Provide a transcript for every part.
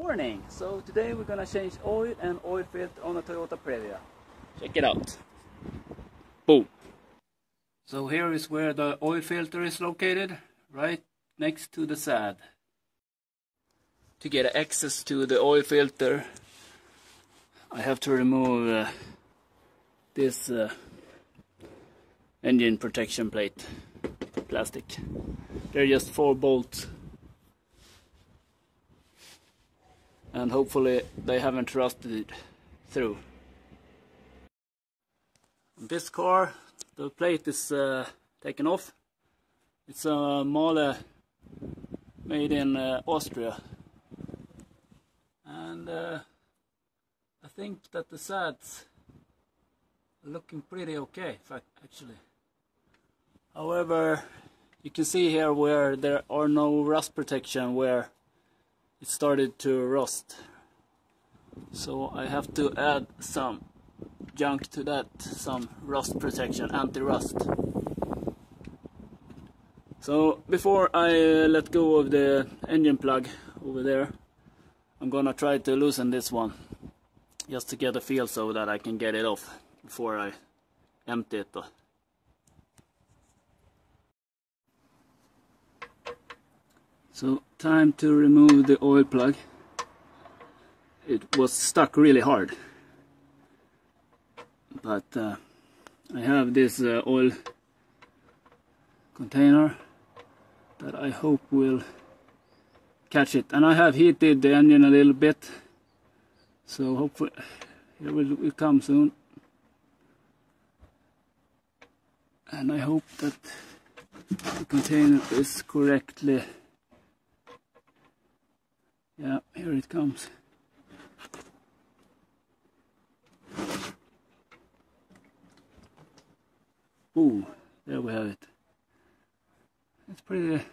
Morning! So today we're gonna change oil and oil filter on a Toyota Previa. Check it out. Boom! So here is where the oil filter is located, right next to the sad. To get access to the oil filter, I have to remove this engine protection plate, plastic. They're just 4 bolts. And hopefully they haven't rusted it through. This car, the plate is taken off. It's a Male made in Austria. And I think that the sads are looking pretty okay, actually. However, you can see here where there are no rust protection, where it started to rust. So I have to add some junk to that, some rust protection, anti-rust. So before I let go of the engine plug over there, I'm gonna try to loosen this one, just to get a feel so that I can get it off before I empty it. So time to remove the oil plug. It was stuck really hard, but I have this oil container that I hope will catch it, and I have heated the engine a little bit, so hopefully it will come soon, and I hope that the container is correctly. Yeah, here it comes. Ooh, there we have it. It's pretty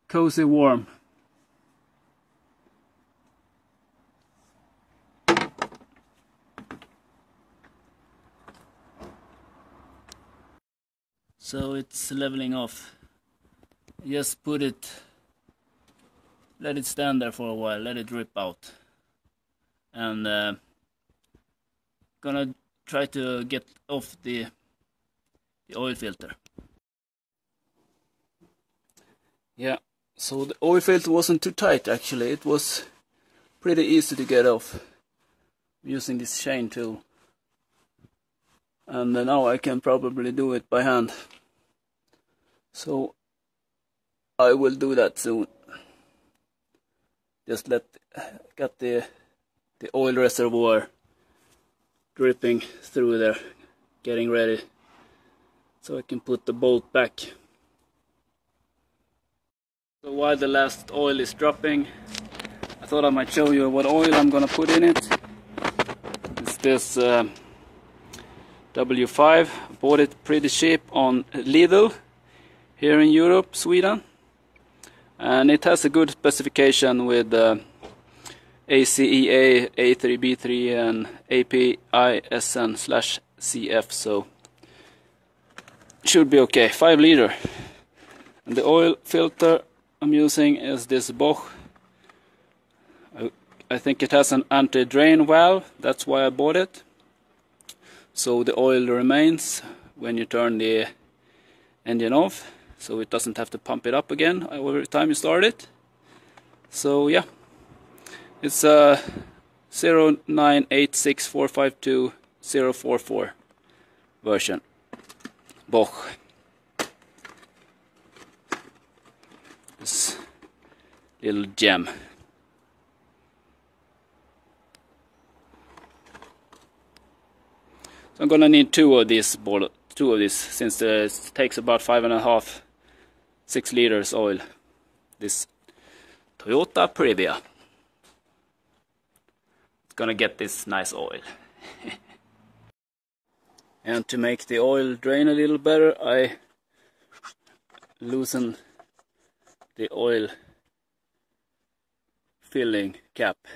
cozy warm. So it's leveling off. Just put it, let it stand there for a while, let it drip out. And gonna try to get off the oil filter. Yeah, so the oil filter wasn't too tight actually, it was pretty easy to get off using this chain tool. And now I can probably do it by hand. So I will do that soon. Just get the oil reservoir dripping through there, getting ready, so I can put the bolt back. So while the last oil is dropping, I thought I might show you what oil I'm gonna put in it. It's this W5. Bought it pretty cheap on Lidl here in Europe, Sweden. And it has a good specification with ACEA, A3B3 and APISN/CF, so should be okay. 5 liter. And the oil filter I'm using is this Bosch. I think it has an anti-drain valve, that's why I bought it. So the oil remains when you turn the engine off, so it doesn't have to pump it up again every time you start it. So yeah, it's a 0986452044 version, Bosch. This little gem. So I'm gonna need two of these, since it takes about 5.5–6 liters oil. This Toyota Previa. It's gonna get this nice oil. And to make the oil drain a little better, I loosen the oil filling cap.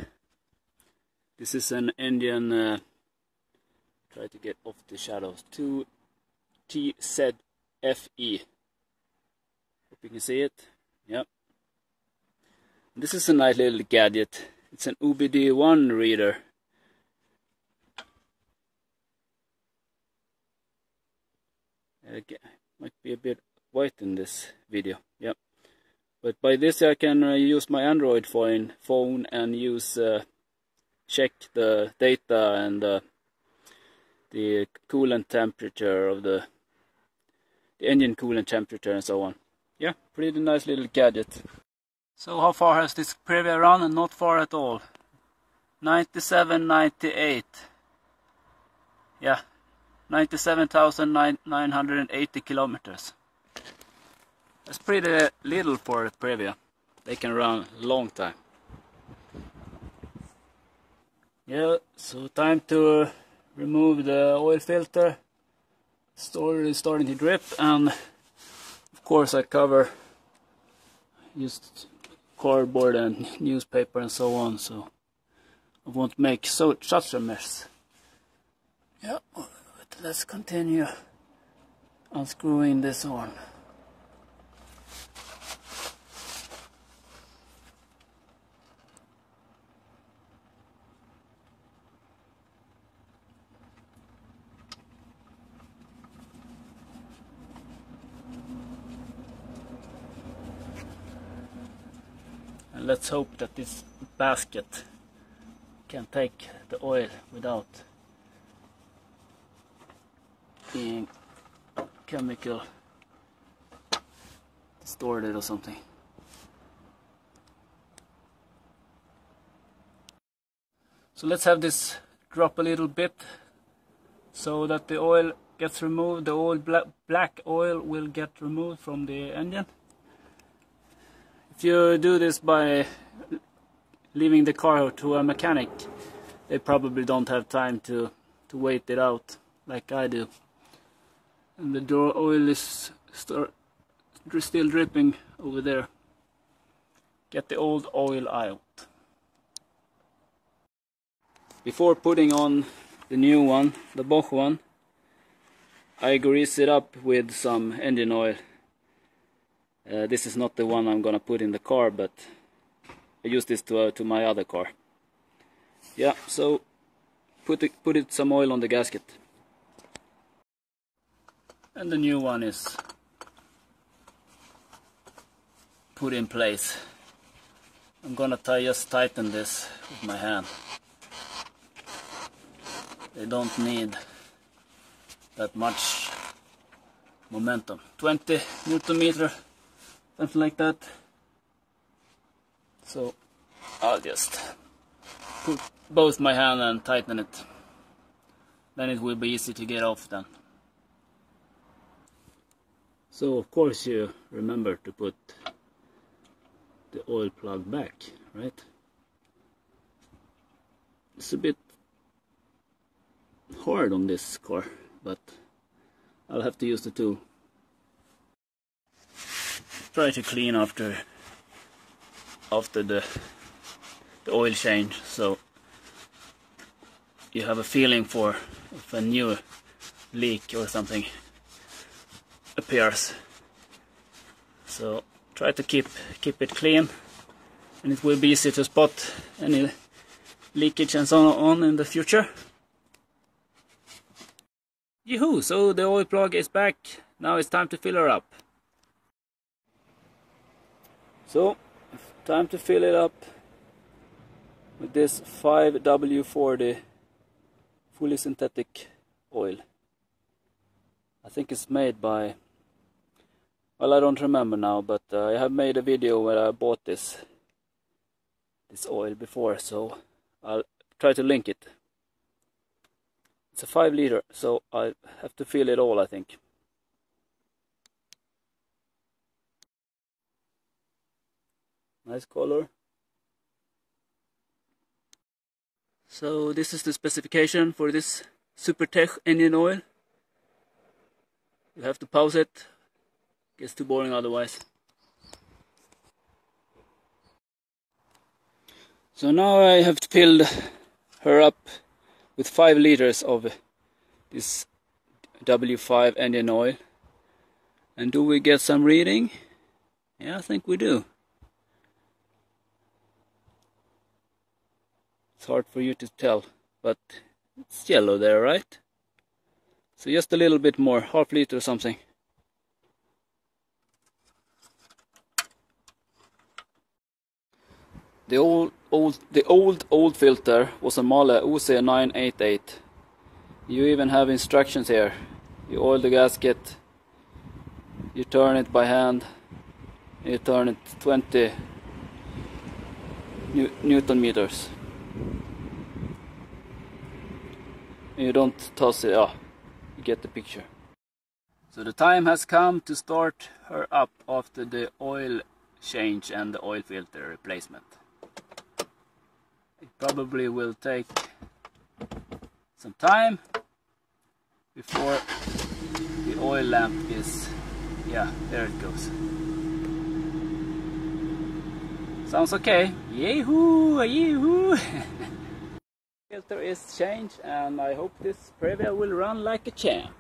This is an Indian, try to get off the shadows, 2TZFE. Hope you can see it. Yep. This is a nice little gadget. It's an UBD1 reader. Okay, might be a bit white in this video. Yep. But by this I can use my Android phone and use check the data and the coolant temperature of the engine coolant temperature and so on. Yeah, pretty nice little gadget. So how far has this Previa run? Not far at all. 97, 98. Yeah, 97,980 kilometers. That's pretty little for a Previa. They can run a long time. Yeah, so time to remove the oil filter. Story is starting to drip, and of course I cover just cardboard and newspaper and so on, so I won't make such a mess. Yeah, but let's continue unscrewing this one. And let's hope that this basket can take the oil without being chemical distorted or something. So let's have this drop a little bit so that the oil gets removed. The old black oil will get removed from the engine. If you do this by leaving the car to a mechanic, they probably don't have time to wait it out like I do. And the oil is still dripping over there. Get the old oil out. Before putting on the new one, the Bosch one, I grease it up with some engine oil. This is not the one I'm gonna put in the car, but I use this to my other car. Yeah, so put some oil on the gasket. And the new one is put in place. I'm gonna just tighten this with my hand. They don't need that much momentum. 20 Newton meter, something like that. So I'll just put both my hand and tighten it. Then it will be easy to get off then. So of course you remember to put the oil plug back, right? It's a bit hard on this car, but I'll have to use the tool. Try to clean after the oil change, so you have a feeling for if a new leak or something appears. So try to keep it clean, and it will be easy to spot any leakage and so on in the future. Yoo-hoo! So the oil plug is back. Now it's time to fill her up. So time to fill it up with this 5W40 fully synthetic oil. I think it's made by, well, I don't remember now, but I have made a video where I bought this oil before, so I'll try to link it. It's a 5 liter, so I have to fill it all, I think. Nice color. So this is the specification for this Super Tech engine oil. You have to pause it. Gets too boring otherwise. So now I have filled her up with 5 liters of this W5 engine oil. And do we get some reading? Yeah, I think we do. It's hard for you to tell, but it's yellow there, right? So just a little bit more, half liter or something. The old filter was a Mahle OC988. You even have instructions here. You oil the gasket, you turn it by hand, you turn it 20 Newton meters. You don't toss it. You get the picture. So the time has come to start her up after the oil change and the oil filter replacement. It probably will take some time before the oil lamp is, there it goes. Sounds okay. Yee-hoo, yee-hoo. Filter is changed and I hope this Previa will run like a champ.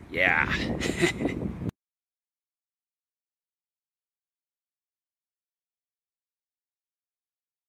Yeah.